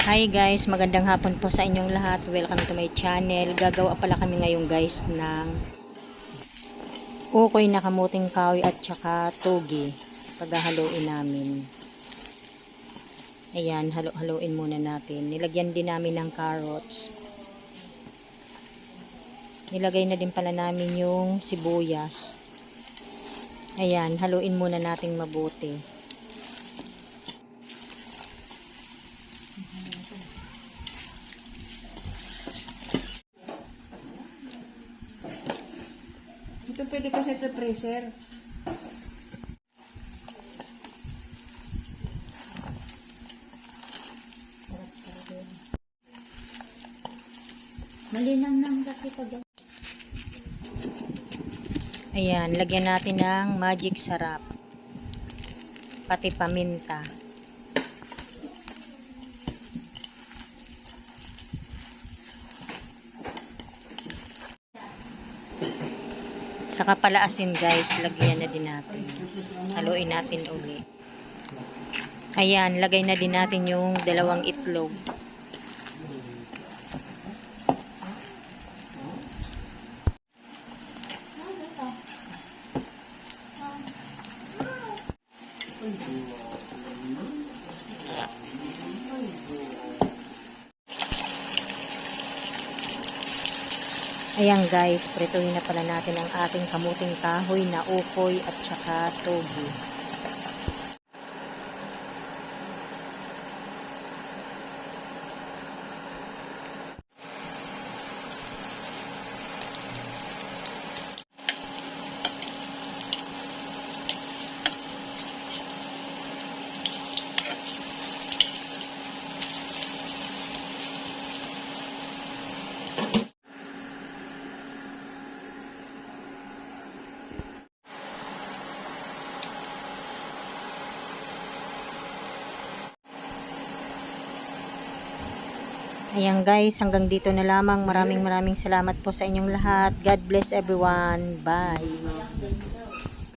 Hi guys, magandang hapon po sa inyong lahat. Welcome to my channel. Gagawa pala kami ngayon guys ng ukoy na kamuting kahoy at saka togi. Paghahaluin namin. Ayan, halo-haluin muna natin. Nilagyan din namin ng carrots. Nilagay na din pala namin yung sibuyas. Ayan, haluin muna natin mabuti. Ito pwede kasi sa freezer. Malinang nang kasi pag Ayan, lagyan natin ng magic sarap. Pati paminta. Saka pala asin guys, lagyan na din natin. Haluin natin uli. Ayan, lagay na din natin yung 2 itlog. Ayan guys, prituhin na pala natin ang ating kamuting kahoy na ukoy at saka togi. Ayan guys, hanggang dito na lamang. Maraming salamat po sa inyong lahat. God bless everyone. Bye.